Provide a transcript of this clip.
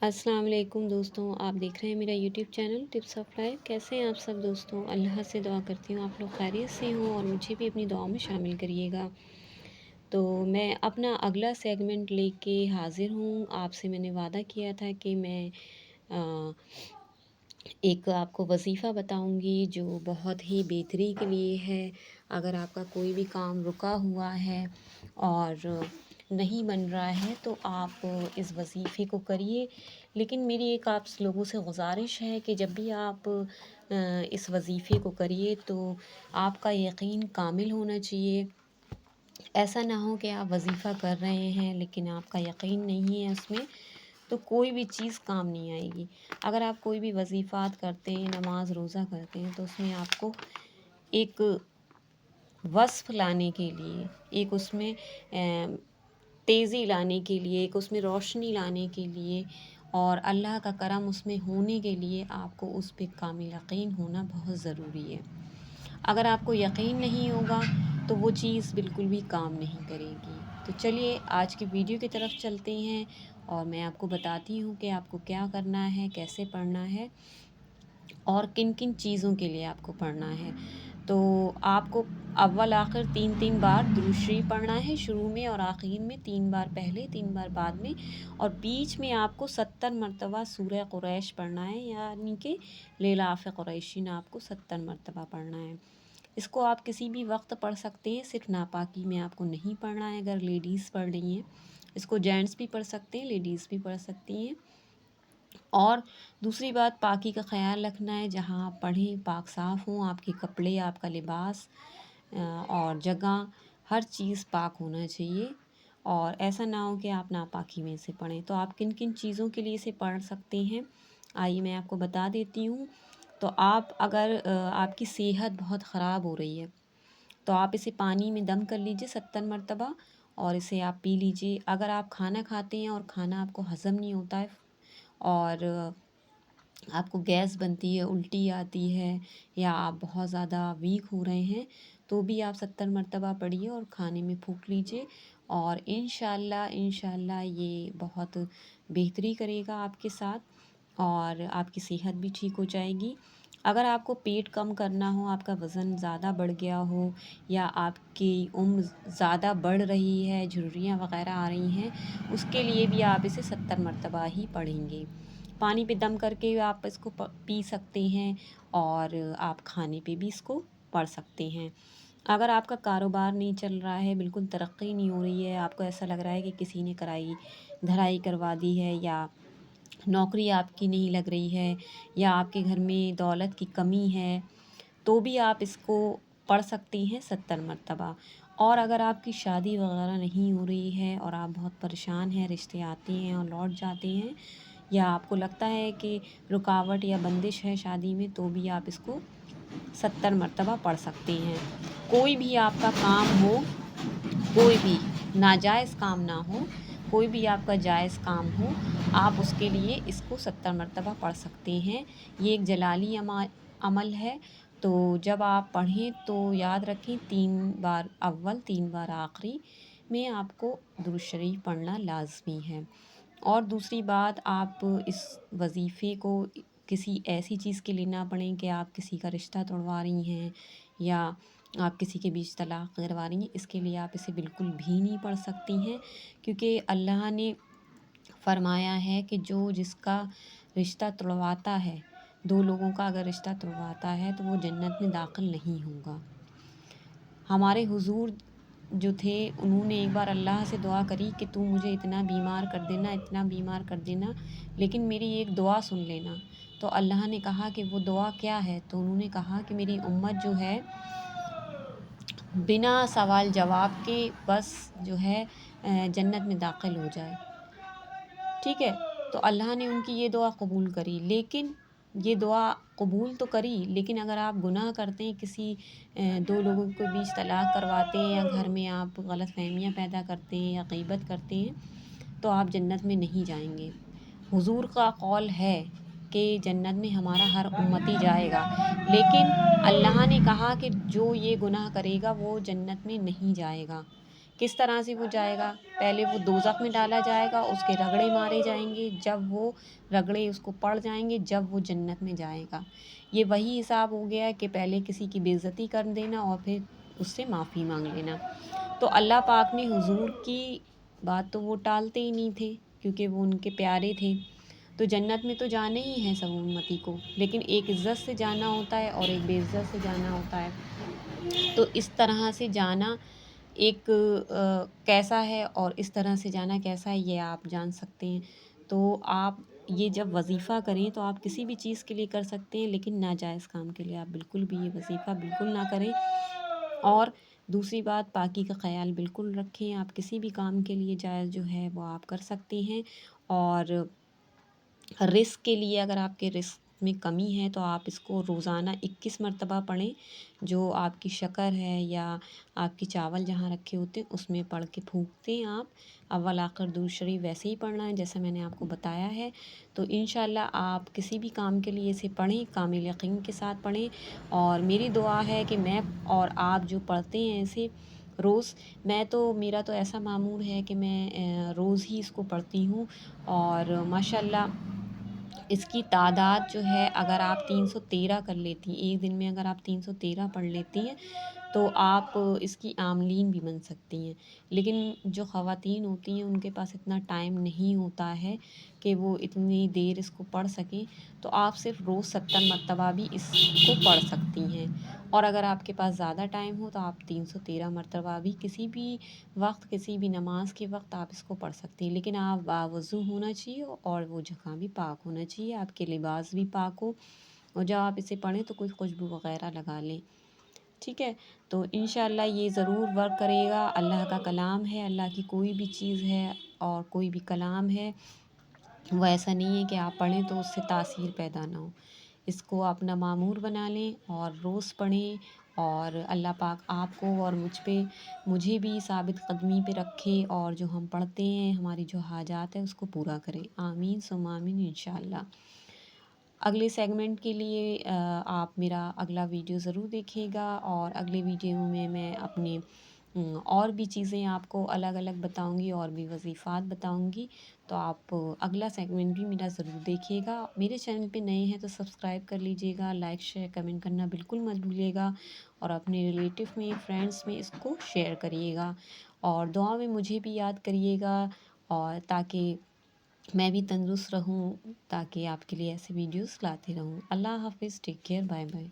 अस्सलाम वालेकुम दोस्तों, आप देख रहे हैं मेरा YouTube channel tips of life. कैसे हैं आप सब दोस्तों? अल्लाह से दुआ करती हूँ आप लोग खैरियत से हों और मुझे भी अपनी दुआओं में शामिल करिएगा। तो मैं अपना अगला सेगमेंट लेके हाज़िर हूँ। आपसे मैंने वादा किया था कि मैं अ, एक आपको वज़ीफ़ा बताऊँगी जो बहुत ही बेहतरी के लिए है। अगर आपका कोई भी काम रुका हुआ है और नहीं बन रहा है तो आप इस वज़ीफ़े को करिए। लेकिन मेरी एक आप लोगों से गुज़ारिश है कि जब भी आप इस वज़ीफ़े को करिए तो आपका यकीन कामिल होना चाहिए। ऐसा ना हो कि आप वज़ीफ़ा कर रहे हैं लेकिन आपका यकीन नहीं है उसमें, तो कोई भी चीज़ काम नहीं आएगी। अगर आप कोई भी वज़ीफ़ात करते हैं, नमाज़ रोज़ा करते हैं तो उसमें आपको एक वस्फ़ लाने के लिए, एक उसमें तेज़ी लाने के लिए, एक उसमें रोशनी लाने के लिए और अल्लाह का करम उसमें होने के लिए आपको उस पे कामिल यकीन होना बहुत ज़रूरी है। अगर आपको यकीन नहीं होगा तो वो चीज़ बिल्कुल भी काम नहीं करेगी। तो चलिए आज की वीडियो की तरफ चलते हैं और मैं आपको बताती हूँ कि आपको क्या करना है, कैसे पढ़ना है और किन-किन चीज़ों के लिए आपको पढ़ना है। तो आपको अव्वल आखिर 3-3 बार दुरूद शरीफ पढ़ना है, शुरू में और आखिर में 3 बार पहले, 3 बार बाद में और बीच में आपको 70 मरतबा सूरह कुरैश पढ़ना है, यानी कि लिइलाफ़ कुरैशिन आपको 70 मरतबा पढ़ना है। इसको आप किसी भी वक़्त पढ़ सकते हैं, सिर्फ़ नापाकी में आपको नहीं पढ़ना है अगर लेडीज़ पढ़ रही हैं। इसको जेंट्स भी पढ़ सकते हैं, लेडीज़ भी पढ़ सकती हैं। और दूसरी बात पाकी का ख़्याल रखना है, जहाँ आप पढ़ें पाक साफ़ हों, आपके कपड़े, आपका लिबास और जगह हर चीज़ पाक होना चाहिए और ऐसा ना हो कि आप नापाकी में से पढ़ें। तो आप किन-किन चीज़ों के लिए इसे पढ़ सकते हैं, आइए मैं आपको बता देती हूँ। तो आप अगर आपकी सेहत बहुत ख़राब हो रही है, तो आप इसे पानी में दम कर लीजिए 70 मरतबा और इसे आप पी लीजिए। अगर आप खाना खाते हैं और खाना आपको हज़म नहीं होता है और आपको गैस बनती है, उल्टी आती है या आप बहुत ज़्यादा वीक हो रहे हैं, तो भी आप 70 मरतबा पढ़िए और खाने में फूँक लीजिए और इंशाअल्लाह ये बहुत बेहतरी करेगा आपके साथ और आपकी सेहत भी ठीक हो जाएगी। अगर आपको पेट कम करना हो, आपका वज़न ज़्यादा बढ़ गया हो या आपकी उम्र ज़्यादा बढ़ रही है, झुर्रियाँ वग़ैरह आ रही हैं, उसके लिए भी आप इसे 70 मरतबा ही पढ़ेंगे। पानी पे दम करके आप इसको पी सकते हैं और आप खाने पे भी इसको पढ़ सकते हैं। अगर आपका कारोबार नहीं चल रहा है, बिल्कुल तरक्की नहीं हो रही है, आपको ऐसा लग रहा है कि किसी ने कराई धराई करवा दी है या नौकरी आपकी नहीं लग रही है या आपके घर में दौलत की कमी है, तो भी आप इसको पढ़ सकती हैं 70 मरतबा। और अगर आपकी शादी वगैरह नहीं हो रही है और आप बहुत परेशान हैं, रिश्ते आते हैं और लौट जाते हैं या आपको लगता है कि रुकावट या बंदिश है शादी में, तो भी आप इसको 70 मरतबा पढ़ सकते हैं। कोई भी आपका काम हो, कोई भी नाजायज़ काम ना हो, कोई भी आपका जायज़ काम हो, आप उसके लिए इसको 70 मरतबा पढ़ सकते हैं। ये एक जलाली अमल है, तो जब आप पढ़ें तो याद रखें 3 बार अव्वल, 3 बार आखिरी में आपको दुरूद शरीफ पढ़ना लाज़मी है। और दूसरी बात आप इस वज़ीफ़े को किसी ऐसी चीज़ के लिए ना पढ़ें कि आप किसी का रिश्ता तोड़वा रही हैं या आप किसी के बीच तलाक करवा रही हैं, इसके लिए आप इसे बिल्कुल भी नहीं पढ़ सकती हैं क्योंकि अल्लाह ने फरमाया है कि जो जिसका रिश्ता तुड़वाता है, 2 लोगों का अगर रिश्ता तुड़वाता है तो वो जन्नत में दाखिल नहीं होगा। हमारे हुज़ूर जो थे उन्होंने एक बार अल्लाह से दुआ करी कि तू मुझे इतना बीमार कर देना, इतना बीमार कर देना, लेकिन मेरी एक दुआ सुन लेना। तो अल्लाह ने कहा कि वो दुआ क्या है? तो उन्होंने कहा कि मेरी उम्मत जो है बिना सवाल जवाब के बस जो है जन्नत में दाखिल हो जाए। ठीक है? तो अल्लाह ने उनकी ये दुआ कबूल करी, लेकिन ये दुआ कबूल तो करी, लेकिन अगर आप गुनाह करते हैं किसी 2 लोगों के बीच तलाक करवाते हैं या घर में आप गलतफ़हमियाँ पैदा करते हैं या ग़ीबत करते हैं, तो आप जन्नत में नहीं जाएँगे। हुज़ूर का कौल है कि जन्नत में हमारा हर उम्मती जाएगा, लेकिन अल्लाह ने कहा कि जो ये गुनाह करेगा वो जन्नत में नहीं जाएगा। کس طرح سے وہ جائے گا؟ پہلے وہ دوزخ میں ڈالا جائے گا، اس کے رگڑے مارے جائیں گے، جب وہ رگڑے اس کو پڑ جائیں گے جب وہ جنت میں جائے گا۔ یہ وہی حساب ہو گیا کہ پہلے کسی کی بے عزتی کر دینا اور پھر اس سے معافی مانگ لینا۔ تو اللہ پاک نے حضور کی بات تو وہ ٹالتے ہی نہیں تھے، کیونکہ وہ ان کے پیارے تھے۔ تو جنت میں تو جانا ہی ہے سب امتی کو، لیکن ایک عزت سے جانا ہوتا ہے اور ایک بے عزت سے جانا ہوتا ہے۔ تو اس طرح سے جانا ایک کیسا ہے اور اس طرح سے جانا کیسا ہے، یہ آپ جان سکتے ہیں۔ تو آپ یہ جب وظیفہ کریں تو آپ کسی بھی چیز کے لیے کر سکتے ہیں، لیکن ناجائز کام کے لیے آپ بالکل بھی یہ وظیفہ بالکل نہ کریں۔ اور دوسری بات، پاکی کا خیال بالکل رکھیں۔ آپ کسی بھی کام کے لیے جائز جو ہے وہ آپ کر سکتے ہیں۔ اور رزق کے لیے اگر آپ کے رزق میں کمی ہے تو آپ اس کو روزانہ 21 مرتبہ پڑھیں، جو آپ کی شکر ہے یا آپ کی چاول جہاں رکھے ہوتے ہیں اس میں پڑھ کے پھونکتے ہیں آپ۔ اول آخر درود شریف ویسے ہی پڑھنا ہے جیسا میں نے آپ کو بتایا ہے۔ تو انشاءاللہ آپ کسی بھی کام کے لیے اسے پڑھیں، کامل یقین کے ساتھ پڑھیں۔ اور میری دعا ہے کہ میں اور آپ جو پڑھتے ہیں اسے روز، میرا تو ایسا معمول ہے کہ میں روز ہی اس کو پڑھتی ہوں۔ اور ماشاءاللہ اس کی تعداد جو ہے، اگر آپ 313 کر لیتی ہیں ایک دن میں، اگر آپ 313 پڑھ لیتی ہیں تو آپ اس کی عاملین بھی بن سکتی ہیں۔ لیکن جو خواتین ہوتی ہیں ان کے پاس اتنا ٹائم نہیں ہوتا ہے کہ وہ اتنی دیر اس کو پڑھ سکیں، تو آپ صرف روز 70 مرتبہ بھی اس کو پڑھ سکتی ہیں۔ اور اگر آپ کے پاس زیادہ ٹائم ہو تو آپ 313 مرتبہ بھی کسی بھی وقت، کسی بھی نماز کے وقت آپ اس کو پڑھ سکتی ہیں۔ لیکن آپ باوضو ہونا چاہیے اور وہ جگہ بھی پاک ہونا چاہیے، آپ کے لباس بھی پاک ہو، اور جب آپ اسے پڑھیں تو کوئی خوشبو وغیرہ لگا لیں، ٹھیک ہے؟ تو انشاءاللہ یہ ضرور ورک کرے گا۔ اللہ کا کلام ہے، اللہ کی کوئی بھی چیز ہے اور کوئی بھی کلام ہے وہ ایسا نہیں ہے کہ آپ پڑھیں تو اس سے تاثیر پیدا نہ ہو۔ اس کو اپنا معمول بنا لیں اور روز پڑھیں، اور اللہ پاک آپ کو اور مجھے بھی ثابت قدمی پہ رکھے، اور جو ہم پڑھتے ہیں ہماری جو حاجات ہے اس کو پورا کرے۔ آمین ثم آمین انشاءاللہ۔ اگلے سیگمنٹ کے لیے آپ میرا اگلا ویڈیو ضرور دیکھیے گا، اور اگلے ویڈیو میں اپنے اور بھی چیزیں آپ کو الگ الگ بتاؤں گی، اور بھی وظیفات بتاؤں گی۔ تو آپ اگلا سیگمنٹ بھی میرا ضرور دیکھیے گا۔ میرے چینل پہ نئے ہیں تو سبسکرائب کر لیجیے گا، لائک شیئر کمنٹ کرنا بالکل مت بھولیے گا، اور اپنے ریلیٹیو میں، فرینڈس میں اس کو شیئر کریے گا، اور دعا میں مجھے بھی یاد کریے گا، اور تاکہ میں بھی تندرست رہوں، تاکہ آپ کے لیے ایسے ویڈیوز لاتے رہوں۔ اللہ حافظ، ٹیک کیئر، بائے بائے۔